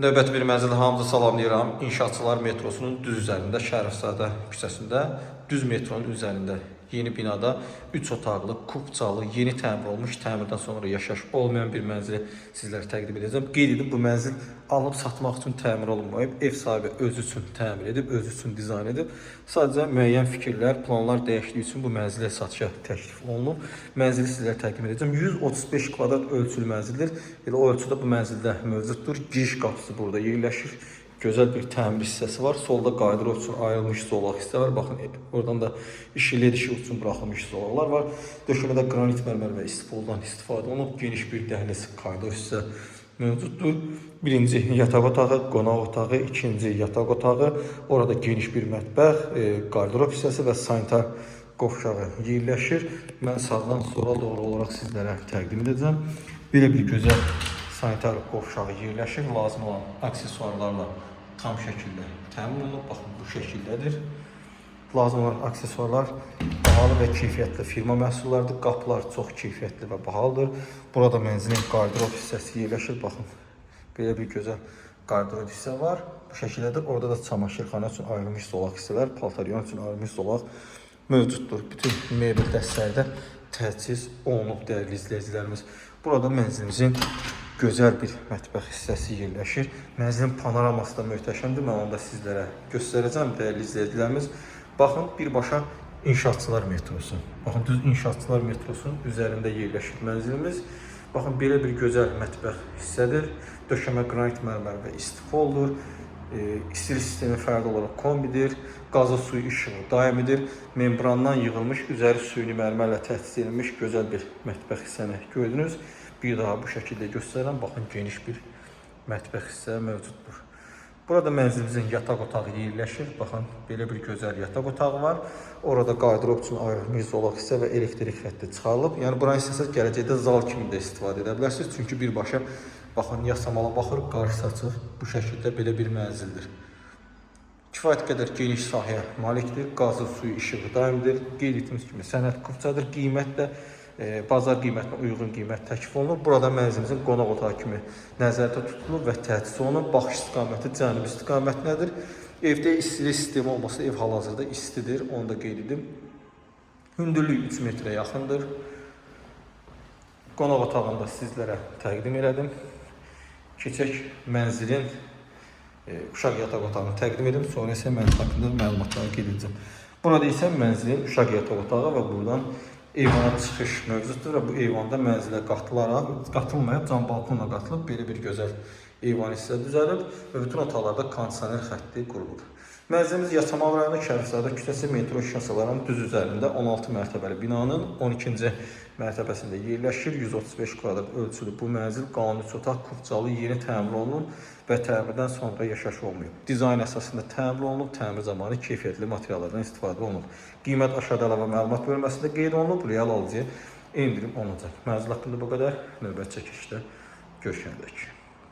Növbəti bir mənzildə hamınızı salamlayıram. İnşaatçılar metrosunun düz üzərində, Şərifzadə küçəsində, düz metronun üzərində yeni binada 3 otaqlı, kubcalı, yeni təmir olmuş, təmirdən sonra yaşayış olmayan bir mənzili sizlərə təqdim edəcəm. Qeyd edin, bu mənzil alıb satmaq üçün təmir olunmayıb. Ev sahibi özü üçün təmir edib, özü üçün dizayn edib. Sadəcə müəyyən fikirlər, planlar dəyişdiyi üçün bu mənzilə satışa təklif olunub. Mənzili sizlərə təqdim edəcəm. 135 kvadrat ölçülü mənzildir. Elə o ölçüdə bu mənzildə mövcuddur. Giriş qapısı burada yerləşir. Gözəl bir təmir hissəsi var. Solda qaydırov üçün ayrılmış zolaq hissə var. Baxın, oradan da led işıq üçün buraxılmış zolaqlar var. Döşəmədə qranit mərmər və istipoldan istifadə olunub. Geniş bir dəhliz qaydırov hissə mövcuddur. Birinci yataq otağı, qonaq otağı, ikinci yataq otağı. Orada geniş bir mətbəx, qaydırov hissəsi və sanitar qovşağı yerləşir. Mən sağdan sola doğru olaraq sizlərə təqdim edəcəm. Belə bir gözəl sanitar qovşağı yerləşir. Lazım olan aksesuarlarla tam şəkildə təmin olunub. Baxın, bu şəkildədir. Lazım olan aksesuarlar bahalı və keyfiyyətli firma məhsullardır. Qapılar çox keyfiyyətli və bahalıdır. Burada mənzilin qaydırov hissəsi yerləşir. Baxın, belə bir gözəl qaydırov hissə var. Bu şəkildədir. Orada da çamaşırxana üçün ayrılmış zolaq hissələr, paltaryon üçün ayrılmış zolaq mövcuddur. Bütün mebel dəstələrdə təchiz olunub, dəyərli izləyicilərimiz. Burada mənzilimizin gözəl bir mətbəx hissəsi yerləşir. Mənzilin panoraması da möhtəşəmdir. Mən onu da sizlərə göstərəcəm, dəyərli izləyicilərimiz. Baxın, birbaşa İnşaatçılar metrosu. Baxın, düz İnşaatçılar metrosunun üzərində yerləşir mənzilimiz. Baxın, belə bir gözəl mətbəx hissədir. Döşəmə qranit mərmər və istifoldur. İstilik sistemi fərqli olaraq kombidir. Qazı suyu işığı daimidir. Membrandan yığılmış, üzəri süni mərmərlə təchiz edilmiş gözəl bir mətbəx hissəni gördünüz. Bir daha bu şəkildə göstərirəm. Baxın, geniş bir mətbəx hissə mövcuddur. Burada mənzilimizin yataq otağı yerləşir. Baxın, belə bir gözəl yataq otağı var. Orada qaydırov üçün ayrılmış zolaq hissə və elektrik xətti çıxarılıb. Yəni, buranı istəsəz gələcəkdə zal kimi də istifadə edə bilərsiniz. Çünki birbaşa, baxın, yasamala baxırıq, qarşısı açıq. Bu şəkildə belə bir mənzildir. Kifayət qədər geniş sahəyə malikdir. Qazı, suyu, işığı daimidir. Qeyd etdiyimiz kimi sənəd kubcadır. Qiymət də bazar qiymətinə uyğun qiymət təklif olunur. Burada mənzilimizin qonaq otağı kimi nəzərdə tutulur və təchiz olunur. Baxış istiqaməti cənub istiqamətindədir. Evdə istilik sistemi olması ev hal-hazırda istidir. Onu da qeyd edim. Hündürlük 3 metrə yaxındır. Qonaq otağında sizlərə təqdim elədim. Keçək mənzilin uşaq yataq otağını təqdim edim. Sonra isə mənzil haqqında məlumatları qeyd edəcəm. Burada isə mənzilin uşaq yataq otağı və buradan eyvana çıxış mövcuddur və bu eyvanda mənzilə qatılmayıb, cam balkonla qatılıb belə bir gözəl eyvan hissə düzəlib və bütün otaqlarda kondisioner xətti qurulub. Mənzilimiz Yasamal rayonu Şərifzadə küçəsi metro şinasiyalarının düz üzərində 16 mərtəbəli binanın 12-ci mərtəbəsində yerləşir. 135 kvadrat ölçülü bu mənzil qanuni 3 otaq kubcalı yeni təmir olunub və təmirdən sonra yaşayış olmayıb. Dizayn əsasında təmir olunub, təmir zamanı keyfiyyətli materiallardan istifadə olunub. Qiymət aşağıda əlavə məlumat bölməsində qeyd olunub, real alıcıya endirim olunacaq. Mənzil haqqında bu qədər. Növbəti çəkilişdə görüşəndək.